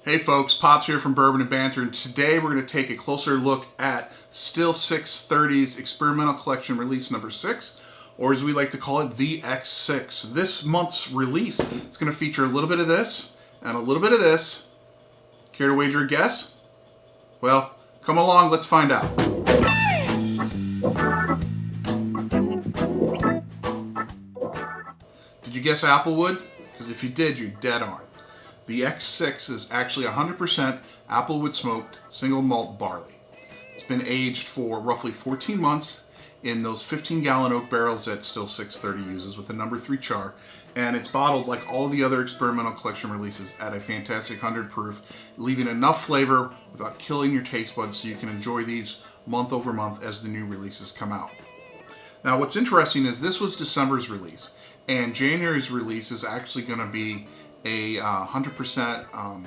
Hey folks, Pops here from Bourbon and Banter, and today we're going to take a closer look at StilL 630's Experimental Collection release number 6, or as we like to call it, the X6. This month's release is going to feature a little bit of this and a little bit of this. Care to wager a guess? Well, come along, let's find out. Did you guess applewood? Because if you did, you're dead on. The X6 is actually 100% applewood smoked single malt barley. It's been aged for roughly 14 months in those 15-gallon oak barrels that StilL 630 uses with a number 3 char, and it's bottled like all the other Experimental Collection releases at a fantastic 100 proof, leaving enough flavor without killing your taste buds so you can enjoy these month over month as the new releases come out. Now what's interesting is this was December's release, and January's release is actually going to be a 100%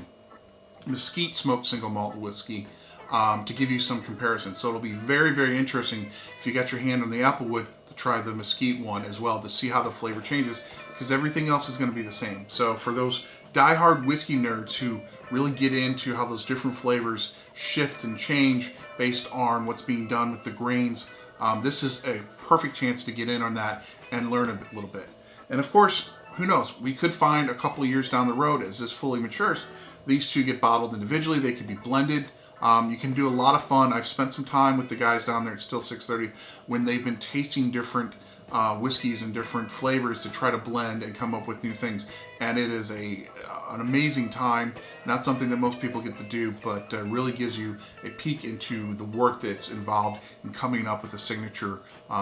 mesquite smoked single malt whiskey to give you some comparisons. So it'll be very, very interesting if you got your hand on the applewood to try the mesquite one as well to see how the flavor changes, because everything else is going to be the same. So for those die-hard whiskey nerds who really get into how those different flavors shift and change based on what's being done with the grains, this is a perfect chance to get in on that and learn a little bit. And of course, who knows, we could find a couple of years down the road as this fully matures, these two get bottled individually, they could be blended. You can do a lot of fun. I've spent some time with the guys down there at StilL 630 when they've been tasting different whiskeys and different flavors to try to blend and come up with new things. And it is an amazing time, not something that most people get to do, but really gives you a peek into the work that's involved in coming up with a signature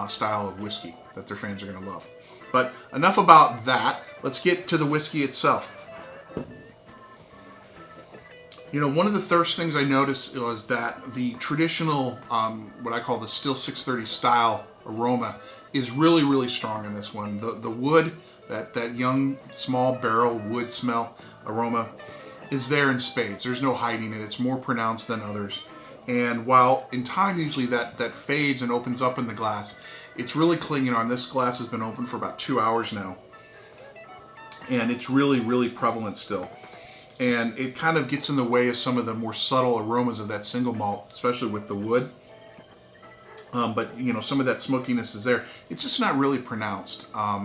style of whiskey that their fans are going to love. But enough about that. Let's get to the whiskey itself. You know, one of the first things I noticed was that the traditional, what I call the StilL 630 style aroma is really, really strong in this one. The wood, that young, small barrel wood smell aroma is there in spades. There's no hiding it. It's more pronounced than others. And while in time usually that fades and opens up in the glass, it's really clinging on. This glass has been open for about 2 hours now, and it's really, really prevalent still. And it kind of gets in the way of some of the more subtle aromas of that single malt, especially with the wood. But you know, some of that smokiness is there. It's just not really pronounced.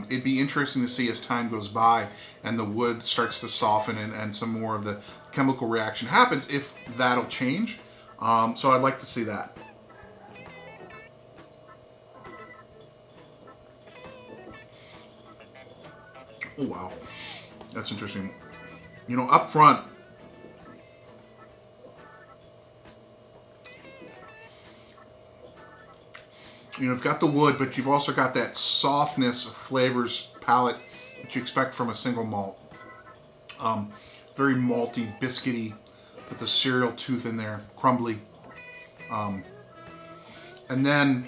It'd be interesting to see as time goes by and the wood starts to soften and some more of the chemical reaction happens, if that'll change. So I'd like to see that. Oh wow, that's interesting. You know, up front, you've got the wood, but you've also got that softness of flavors palette that you expect from a single malt. Very malty, biscuity, with the cereal tooth in there, crumbly. And then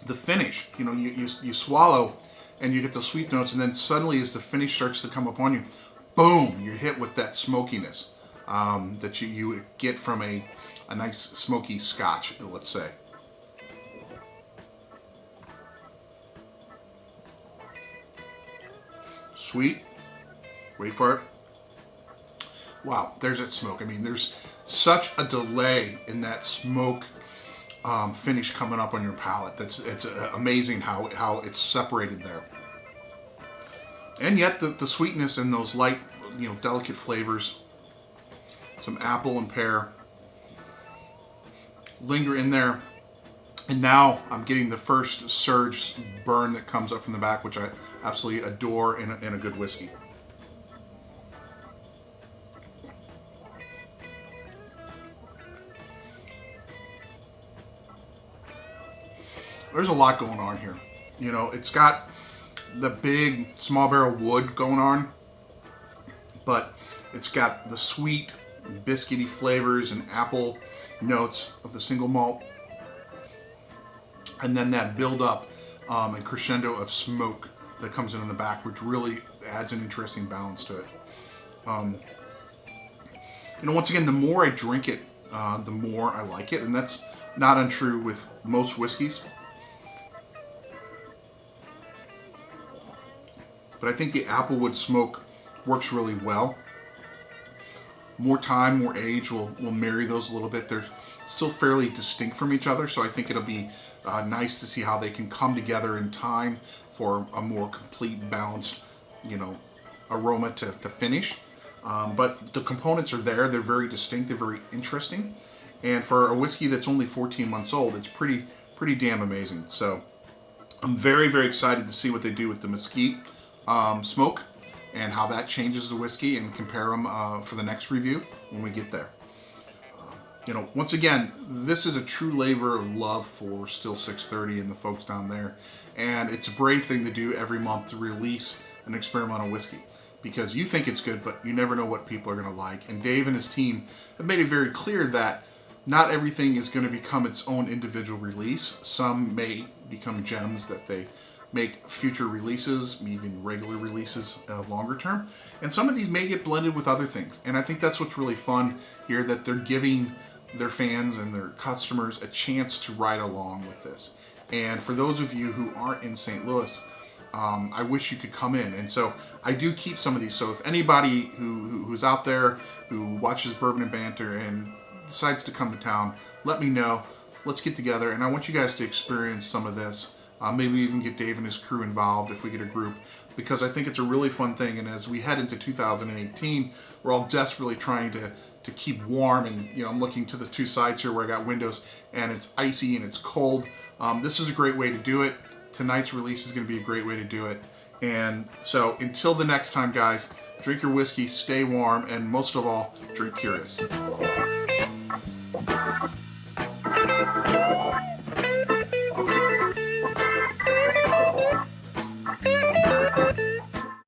the finish, you know, you swallow and you get the sweet notes, and then suddenly as the finish starts to come upon you, boom, you're hit with that smokiness that you would get from a nice smoky scotch, let's say. Sweet, wait for it. Wow, there's that smoke. I mean, there's such a delay in that smoke finish coming up on your palate. It's amazing how it's separated there. And yet the sweetness and those light, you know, delicate flavors, some apple and pear, linger in there. And now I'm getting the first surge burn that comes up from the back, which I absolutely adore in a good whiskey. There's a lot going on here. You know, it's got the big small barrel wood going on, but it's got the sweet biscuity flavors and apple notes of the single malt, and then that build up and crescendo of smoke that comes in the back, which really adds an interesting balance to it. You know, once again, the more I drink it, the more I like it, and that's not untrue with most whiskeys. But I think the applewood smoke works really well. More time, more age will marry those a little bit. They're still fairly distinct from each other, so I think it'll be nice to see how they can come together in time for a more complete, balanced, aroma to finish. But the components are there. They're very distinct. They're very interesting. And for a whiskey that's only 14 months old, it's pretty damn amazing. So I'm very, very excited to see what they do with the mesquite smoke and how that changes the whiskey, and compare them for the next review when we get there. Once again, this is a true labor of love for StilL 630 and the folks down there. And it's a brave thing to do every month, to release an experimental whiskey, because you think it's good, but you never know what people are going to like. And Dave and his team have made it very clear that not everything is going to become its own individual release. Some may become gems that they make future releases, even regular releases longer term. And some of these may get blended with other things. And I think that's what's really fun here, that they're giving their fans and their customers a chance to ride along with this. And for those of you who aren't in St. Louis, I wish you could come in. And so I do keep some of these. So if anybody who's out there who watches Bourbon and Banter and decides to come to town, let me know. Let's get together, and I want you guys to experience some of this. Maybe even get Dave and his crew involved if we get a group, because I think it's a really fun thing. And as we head into 2018, we're all desperately trying to keep warm. And I'm looking to the two sides here where I got windows, and it's icy and it's cold. This is a great way to do it. Tonight's release is going to be a great way to do it. And so until the next time, guys, drink your whiskey, stay warm, and most of all, drink curious.